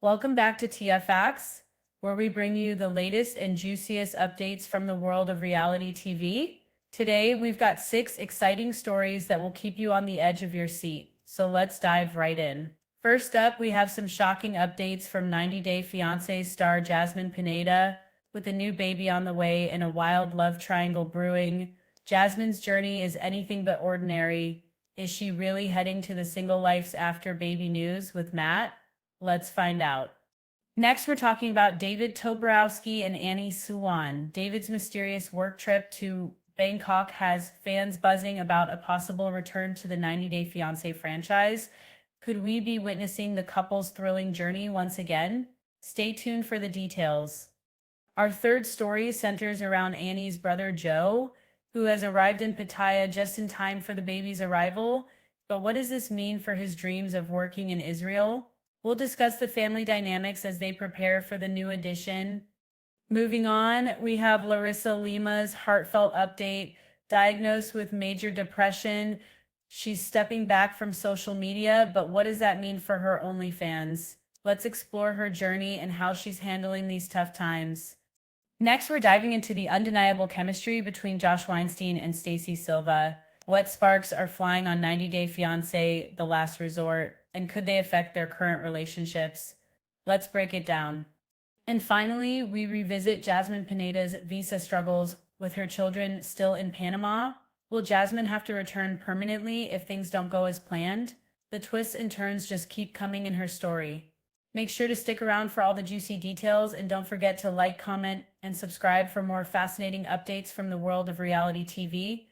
Welcome back to TFX, where we bring you the latest and juiciest updates from the world of reality TV. Today, we've got 6 exciting stories that will keep you on the edge of your seat. So let's dive right in. First up, we have some shocking updates from 90 Day Fiancé star Jasmine Pineda. With a new baby on the way and a wild love triangle brewing, Jasmine's journey is anything but ordinary. Is she really heading to the single life's after baby news with Matt? Let's find out. Next, we're talking about David Toborowski and Annie Suwan. David's mysterious work trip to Bangkok has fans buzzing about a possible return to the 90 Day Fiancé franchise. Could we be witnessing the couple's thrilling journey once again? Stay tuned for the details. Our third story centers around Annie's brother Joe, who has arrived in Pattaya just in time for the baby's arrival. But what does this mean for his dreams of working in Israel? We'll discuss the family dynamics as they prepare for the new edition. Moving on, we have Larissa Lima's heartfelt update. Diagnosed with major depression, she's stepping back from social media, but what does that mean for her OnlyFans? Let's explore her journey and how she's handling these tough times. Next, we're diving into the undeniable chemistry between Josh Weinstein and Stacey Silva. What sparks are flying on 90 Day Fiancé, The Last Resort, and could they affect their current relationships? Let's break it down. And finally, we revisit Jasmine Pineda's visa struggles with her children still in Panama. Will Jasmine have to return permanently if things don't go as planned? The twists and turns just keep coming in her story. Make sure to stick around for all the juicy details and don't forget to like, comment, and subscribe for more fascinating updates from the world of reality TV.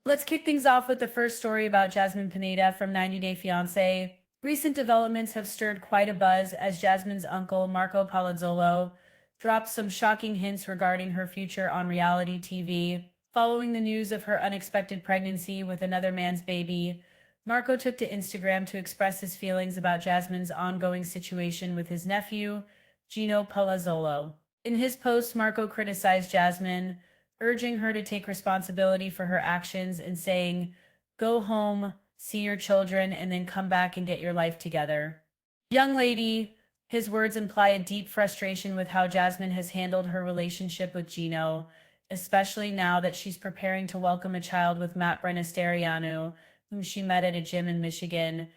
Let's kick things off with the first story about Jasmine Pineda from 90 Day Fiancé. Recent developments have stirred quite a buzz as Jasmine's uncle, Marco Palazzolo, dropped some shocking hints regarding her future on reality TV. Following the news of her unexpected pregnancy with another man's baby, Marco took to Instagram to express his feelings about Jasmine's ongoing situation with his nephew, Gino Palazzolo. In his post, Marco criticized Jasmine, urging her to take responsibility for her actions and saying, "Go home, see your children, and then come back and get your life together." Young lady, his words imply a deep frustration with how Jasmine has handled her relationship with Gino, especially now that she's preparing to welcome a child with Matt Brennisterianu, whom she met at a gym in Michigan.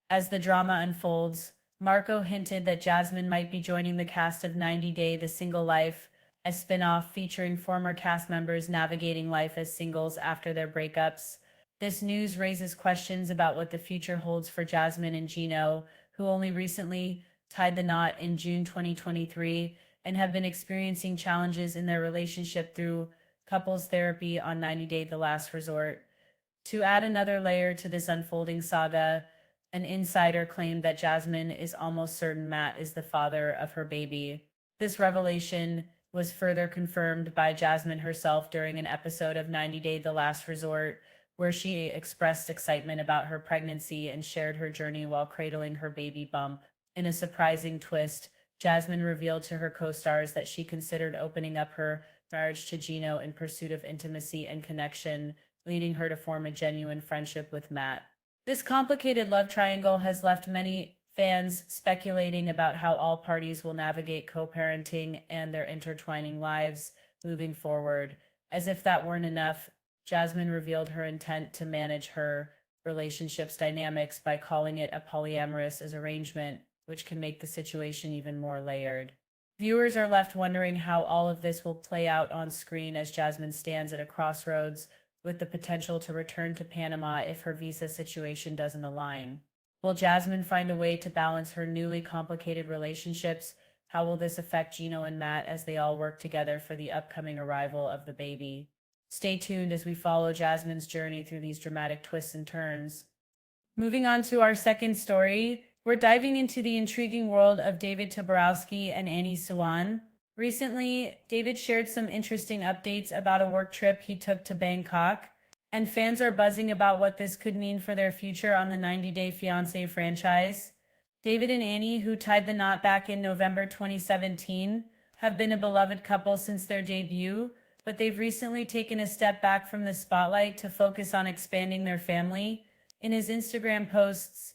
As the drama unfolds, Marco hinted that Jasmine might be joining the cast of 90 Day The Single Life, a spin-off featuring former cast members navigating life as singles after their breakups. This news raises questions about what the future holds for Jasmine and Gino, who only recently tied the knot in June 2023 and have been experiencing challenges in their relationship through couples therapy on 90 Day The Last Resort. To add another layer to this unfolding saga, an insider claimed that Jasmine is almost certain Matt is the father of her baby. This revelation was further confirmed by Jasmine herself during an episode of 90 Day The Last Resort, where she expressed excitement about her pregnancy and shared her journey while cradling her baby bump. In a surprising twist, Jasmine revealed to her co-stars that she considered opening up her marriage to Gino in pursuit of intimacy and connection, leading her to form a genuine friendship with Matt. This complicated love triangle has left many fans speculating about how all parties will navigate co-parenting and their intertwining lives moving forward. As if that weren't enough, Jasmine revealed her intent to manage her relationship's dynamics by calling it a polyamorous arrangement, which can make the situation even more layered. Viewers are left wondering how all of this will play out on screen as Jasmine stands at a crossroads with the potential to return to Panama if her visa situation doesn't align. Will Jasmine find a way to balance her newly complicated relationships? How will this affect Gino and Matt as they all work together for the upcoming arrival of the baby? Stay tuned as we follow Jasmine's journey through these dramatic twists and turns. Moving on to our second story, we're diving into the intriguing world of David Toborowski and Annie Suwan. Recently, David shared some interesting updates about a work trip he took to Bangkok, and fans are buzzing about what this could mean for their future on the 90 Day Fiancé franchise. David and Annie, who tied the knot back in November 2017, have been a beloved couple since their debut, but they've recently taken a step back from the spotlight to focus on expanding their family. In his Instagram posts,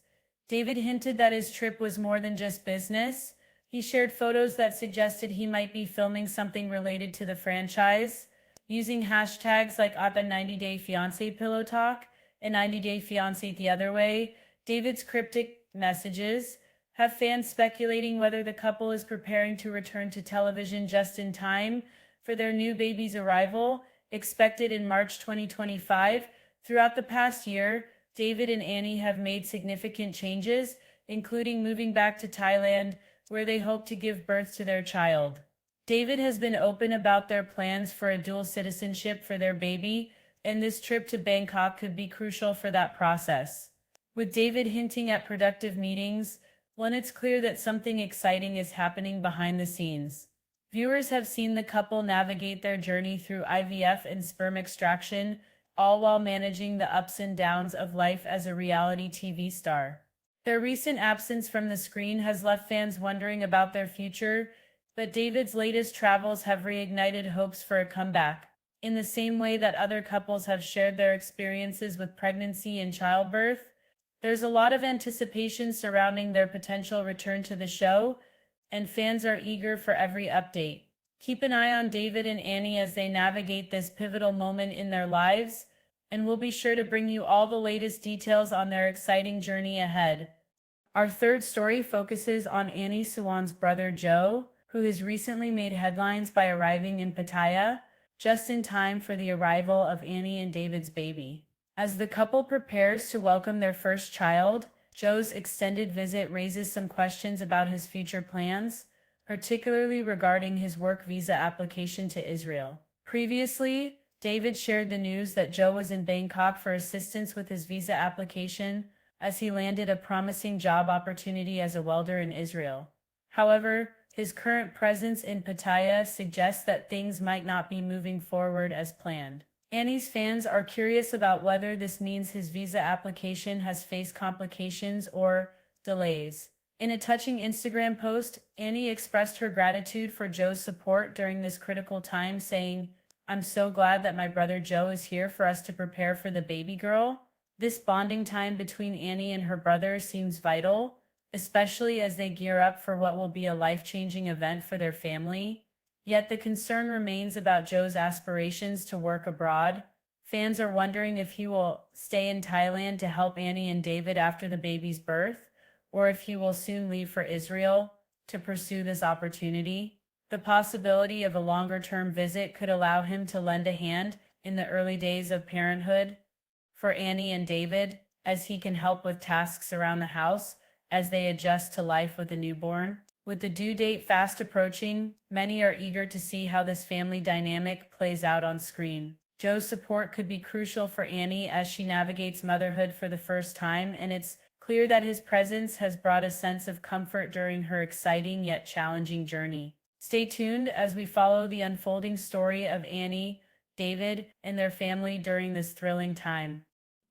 David hinted that his trip was more than just business, He shared photos that suggested he might be filming something related to the franchise, using hashtags like at the 90 Day Fiancé Pillow Talk and 90 Day Fiancé the other way. David's cryptic messages have fans speculating whether the couple is preparing to return to television just in time for their new baby's arrival, expected in March 2025. Throughout the past year, David and Annie have made significant changes, including moving back to Thailand, where they hope to give birth to their child. David has been open about their plans for a dual citizenship for their baby, and this trip to Bangkok could be crucial for that process. With David hinting at productive meetings, when it's clear that something exciting is happening behind the scenes. Viewers have seen the couple navigate their journey through IVF and sperm extraction, all while managing the ups and downs of life as a reality TV star. Their recent absence from the screen has left fans wondering about their future, but David's latest travels have reignited hopes for a comeback. In the same way that other couples have shared their experiences with pregnancy and childbirth, there's a lot of anticipation surrounding their potential return to the show, and fans are eager for every update. Keep an eye on David and Annie as they navigate this pivotal moment in their lives, and we'll be sure to bring you all the latest details on their exciting journey ahead. Our third story focuses on Annie Suwan's brother Joe, who has recently made headlines by arriving in Pattaya just in time for the arrival of Annie and David's baby. As the couple prepares to welcome their first child, Joe's extended visit raises some questions about his future plans, particularly regarding his work visa application to Israel. Previously, David shared the news that Joe was in Bangkok for assistance with his visa application as he landed a promising job opportunity as a welder in Israel. However, his current presence in Pattaya suggests that things might not be moving forward as planned. Annie's fans are curious about whether this means his visa application has faced complications or delays. In a touching Instagram post, Annie expressed her gratitude for Joe's support during this critical time, saying, "I'm so glad that my brother Joe is here for us to prepare for the baby girl." This bonding time between Annie and her brother seems vital, especially as they gear up for what will be a life-changing event for their family. Yet the concern remains about Joe's aspirations to work abroad. Fans are wondering if he will stay in Thailand to help Annie and David after the baby's birth, or if he will soon leave for Israel to pursue this opportunity. The possibility of a longer-term visit could allow him to lend a hand in the early days of parenthood for Annie and David, as he can help with tasks around the house as they adjust to life with a newborn. With the due date fast approaching, many are eager to see how this family dynamic plays out on screen. Joe's support could be crucial for Annie as she navigates motherhood for the first time, and it's clear that his presence has brought a sense of comfort during her exciting yet challenging journey. Stay tuned as we follow the unfolding story of Annie, David, and their family during this thrilling time.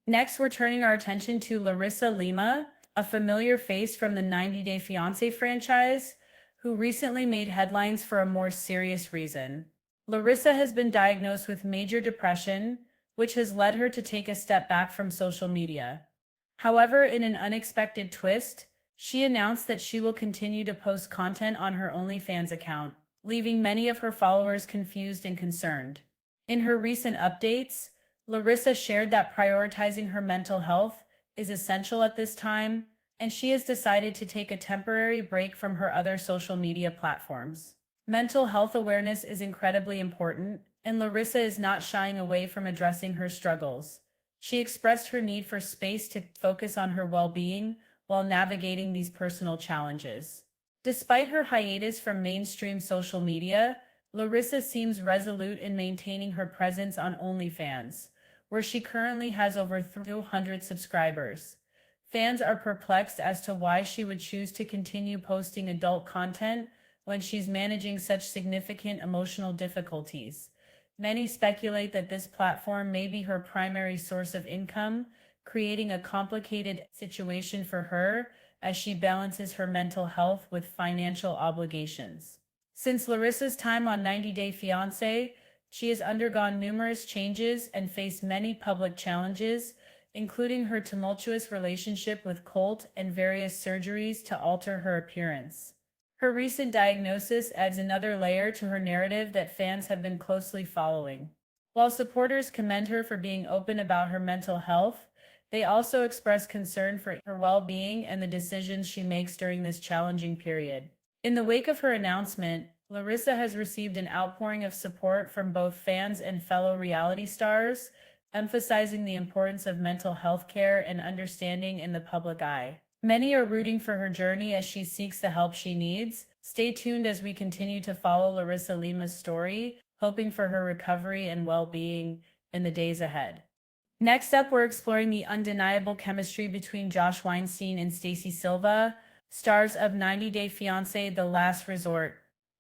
Next, we're turning our attention to Larissa Lima, a familiar face from the 90 Day Fiancé franchise, who recently made headlines for a more serious reason. Larissa has been diagnosed with major depression, which has led her to take a step back from social media. However, in an unexpected twist, she announced that she will continue to post content on her OnlyFans account, leaving many of her followers confused and concerned. In her recent updates, Larissa shared that prioritizing her mental health is essential at this time, and she has decided to take a temporary break from her other social media platforms. Mental health awareness is incredibly important, and Larissa is not shying away from addressing her struggles. She expressed her need for space to focus on her well-being while navigating these personal challenges. Despite her hiatus from mainstream social media, Larissa seems resolute in maintaining her presence on OnlyFans, where she currently has over 200 subscribers. Fans are perplexed as to why she would choose to continue posting adult content when she's managing such significant emotional difficulties. Many speculate that this platform may be her primary source of income, creating a complicated situation for her as she balances her mental health with financial obligations. Since Larissa's time on 90 Day Fiancé, she has undergone numerous changes and faced many public challenges, including her tumultuous relationship with Colt and various surgeries to alter her appearance. Her recent diagnosis adds another layer to her narrative that fans have been closely following. While supporters commend her for being open about her mental health, they also express concern for her well being and the decisions she makes during this challenging period. In the wake of her announcement, Larissa has received an outpouring of support from both fans and fellow reality stars, emphasizing the importance of mental health care and understanding in the public eye. Many are rooting for her journey as she seeks the help she needs. Stay tuned as we continue to follow Larissa Lima's story, hoping for her recovery and well being in the days ahead. Next up, we're exploring the undeniable chemistry between Josh Weinstein and Stacey Silva, stars of 90 Day Fiancé The Last Resort.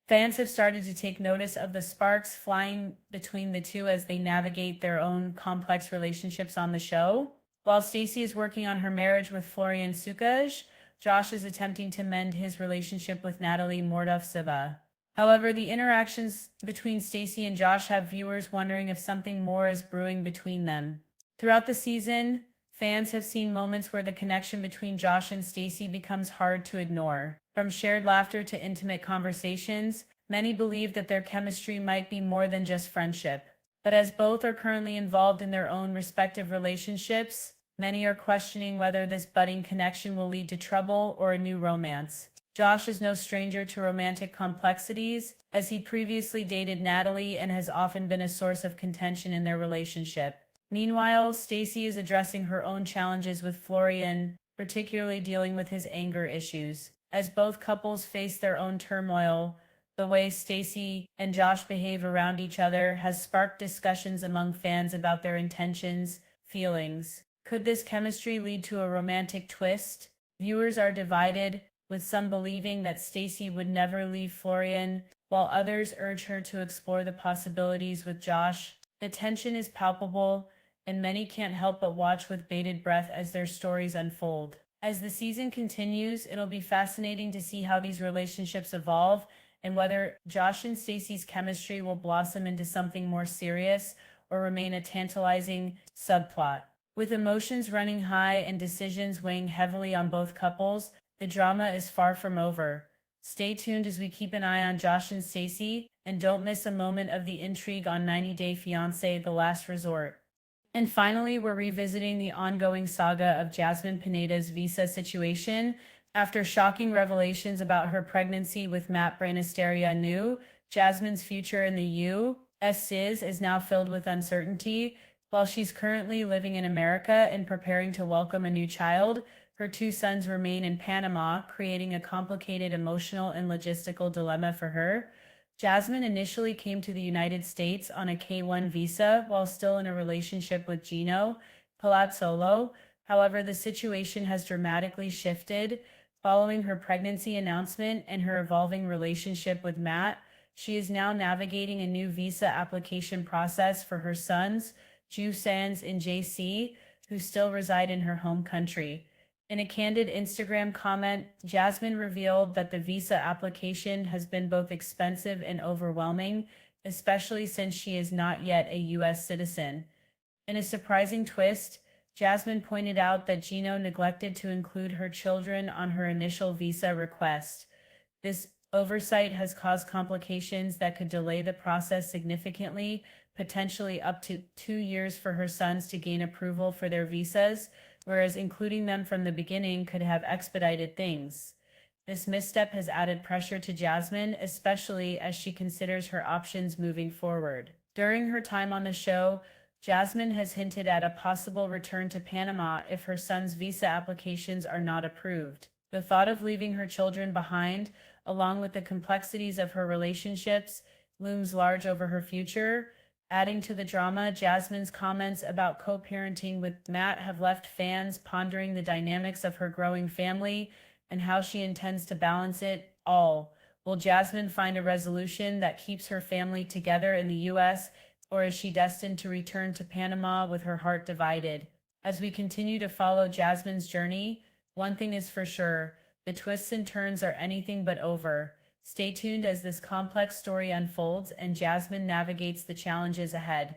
Fans have started to take notice of the sparks flying between the two as they navigate their own complex relationships on the show. While Stacey is working on her marriage with Florian Sukaj, Josh is attempting to mend his relationship with Natalie Mordov-Siva. However, the interactions between Stacey and Josh have viewers wondering if something more is brewing between them. Throughout the season, fans have seen moments where the connection between Josh and Stacey becomes hard to ignore. From shared laughter to intimate conversations, many believe that their chemistry might be more than just friendship. But as both are currently involved in their own respective relationships, many are questioning whether this budding connection will lead to trouble or a new romance. Josh is no stranger to romantic complexities, as he previously dated Natalie and has often been a source of contention in their relationship. Meanwhile, Stacey is addressing her own challenges with Florian, particularly dealing with his anger issues. As both couples face their own turmoil, the way Stacey and Josh behave around each other has sparked discussions among fans about their intentions, feelings. Could this chemistry lead to a romantic twist? Viewers are divided, with some believing that Stacey would never leave Florian, while others urge her to explore the possibilities with Josh. The tension is palpable, and many can't help but watch with bated breath as their stories unfold. As the season continues, it'll be fascinating to see how these relationships evolve and whether Josh and Stacey's chemistry will blossom into something more serious or remain a tantalizing subplot. With emotions running high and decisions weighing heavily on both couples, the drama is far from over. Stay tuned as we keep an eye on Josh and Stacey, and don't miss a moment of the intrigue on 90 Day Fiancé The Last Resort. And finally, we're revisiting the ongoing saga of Jasmine Pineda's visa situation. After shocking revelations about her pregnancy with Matt Branisteria, Jasmine's future in the U.S. is now filled with uncertainty. While she's currently living in America and preparing to welcome a new child, her two sons remain in Panama, creating a complicated emotional and logistical dilemma for her. Jasmine initially came to the United States on a K-1 visa while still in a relationship with Gino Palazzolo. However, the situation has dramatically shifted. Following her pregnancy announcement and her evolving relationship with Matt, she is now navigating a new visa application process for her sons, Ju Sans and JC, who still reside in her home country. In a candid Instagram comment, Jasmine revealed that the visa application has been both expensive and overwhelming, especially since she is not yet a U.S. citizen. In a surprising twist, Jasmine pointed out that Gino neglected to include her children on her initial visa request. This oversight has caused complications that could delay the process significantly, potentially up to 2 years for her sons to gain approval for their visas, whereas including them from the beginning could have expedited things. This misstep has added pressure to Jasmine, especially as she considers her options moving forward. During her time on the show, Jasmine has hinted at a possible return to Panama if her son's visa applications are not approved. The thought of leaving her children behind, along with the complexities of her relationships, looms large over her future. Adding to the drama, Jasmine's comments about co-parenting with Matt have left fans pondering the dynamics of her growing family and how she intends to balance it all. Will Jasmine find a resolution that keeps her family together in the U.S., or is she destined to return to Panama with her heart divided? As we continue to follow Jasmine's journey, one thing is for sure, the twists and turns are anything but over. Stay tuned as this complex story unfolds and Jasmine navigates the challenges ahead.